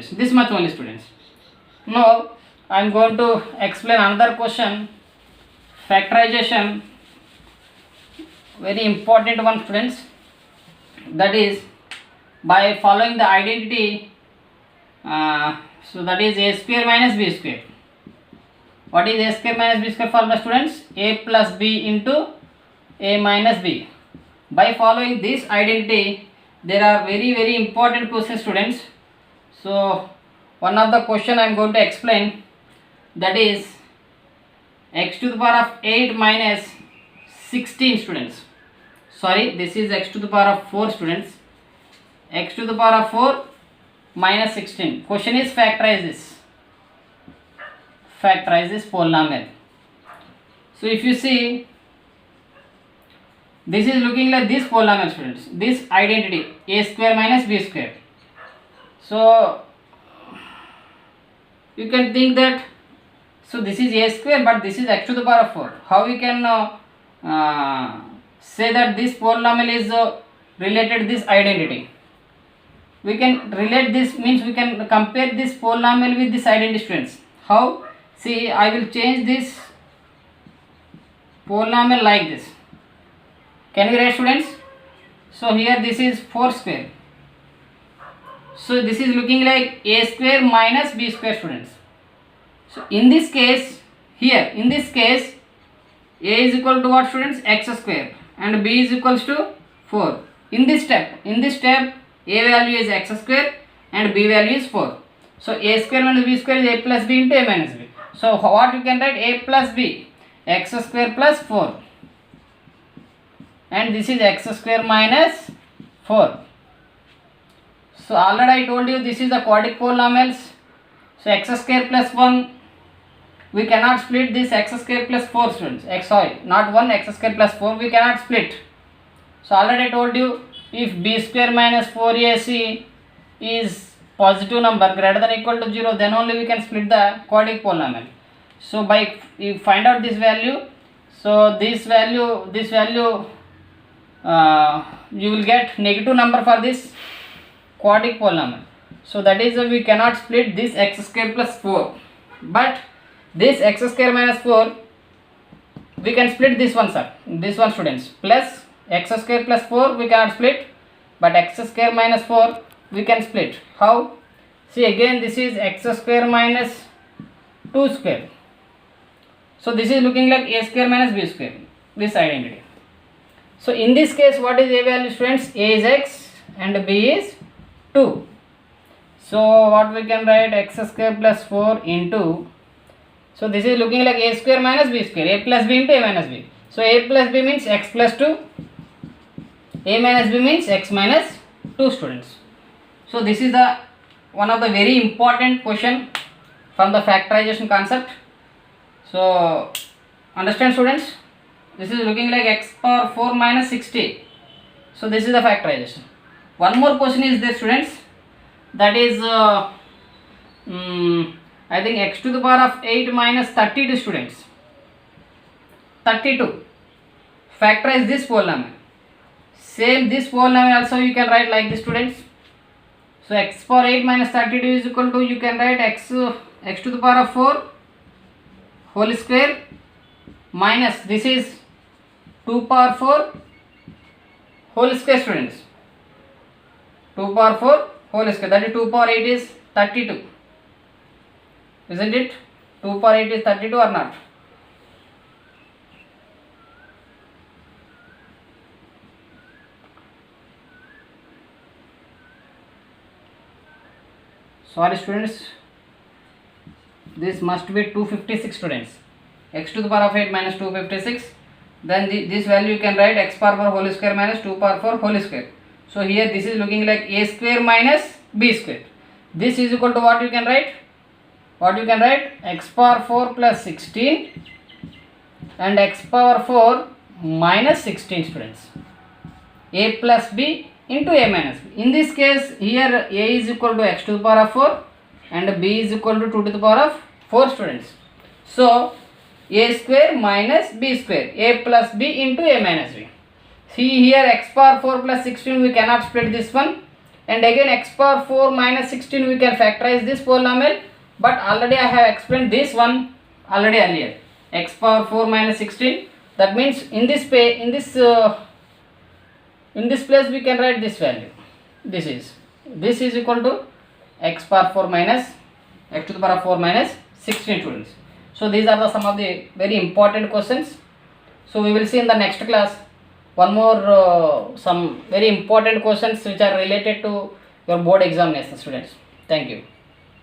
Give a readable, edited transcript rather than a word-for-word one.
calculation. This much only, students. Now I am going to explain another question, factorization, very important one, students. That is by following the identity, so that is a square minus b square. What is a square minus b square formula, students? A plus b into a minus b. By following this identity, there are very important questions, students. So one of the question I am going to explain, that is x to the power of 8 minus 16, students. Sorry, this is x to the power of 4, students. X to the power of 4 minus 16. Question is factorize this polynomial. So if you see, this is looking like this polynomial, students, this identity a square minus b square. So you can think that, so this is a square but this is x to the power of 4. How we can say that this polynomial is related this identity? We can relate this, means we can compare this polynomial with this identity, students. How? See, I will change this polynomial like this. Can you write, students? So here this is 4 square. So this is looking like a square minus b square, students. So in this case, here in this case, a is equal to what, students? X square, and b is equals to 4. In this step, a value is x square and b value is 4. So a square minus b square is a plus b into a minus b. So what you can write? A plus b, x square plus 4, and this is x square minus 4. So already I told you this is the quadratic polynomials. So x square plus 1, we cannot split this x square plus 4, students. Not 1, x square plus 4 we cannot split. So already I told you, if b square minus 4ac is positive number greater than or equal to 0, then only we can split the quadratic polynomial. So by you find out this value, so this value you will get negative number for this quadratic polynomial. So that is why we cannot split this x square plus 4. But this x square minus 4, we can split this one, sir. This one, students. Plus x square plus 4 we cannot split, but x square minus 4 we can split. How? See, again this is x square minus 2 square. So this is looking like a square minus b square, this identity. So in this case, what is a value, students? A is x and b is 2. So what we can write? X square plus 4 into, so this is looking like a square minus b square, a plus b into a minus b. So a plus b means x plus 2, a minus b means x minus 2, students. So this is the one of the very important question from the factorization concept. So understand, students, this is looking like x power 4 minus 60. So this is the factorization. One more question is there, students, that is I think x to the power of 8 minus 32, students. 32. Factorize this polynomial. Same this polynomial also you can write like this, students. So x power 8 minus 32 is equal to, you can write x to the power of 4 whole square minus this is 2 power 4 whole square, students. 2 power 4 whole square, that is 2 power 8 is 32. Isn't it? 2 power 8 is 32 or not? Sorry, students, this must be 256, students. X to the power of 8 minus 256. Then this value you can write x power 4 whole square minus 2 power 4 whole square. So here this is looking like a square minus b square. This is equal to what you can write? What you can write? X power 4 plus 16 and x power 4 minus 16, students. A plus b into a minus b. In this case, here a is equal to x to the power of 4 and b is equal to 2 to the power of 4, students. So a square minus b square, a plus b into a minus b. See here x power 4 plus 16, we cannot split this one. and again x power 4 minus 16 we can factorize this polynomial, but already I have explained this one already earlier. X power 4 minus 16, that means in this place we can write this value. This is equal to x power 4 minus x to the power 4 minus 16 students. So these are the some of the very important questions. So we will see in the next class one more some very important questions which are related to your board examination, students. Thank you.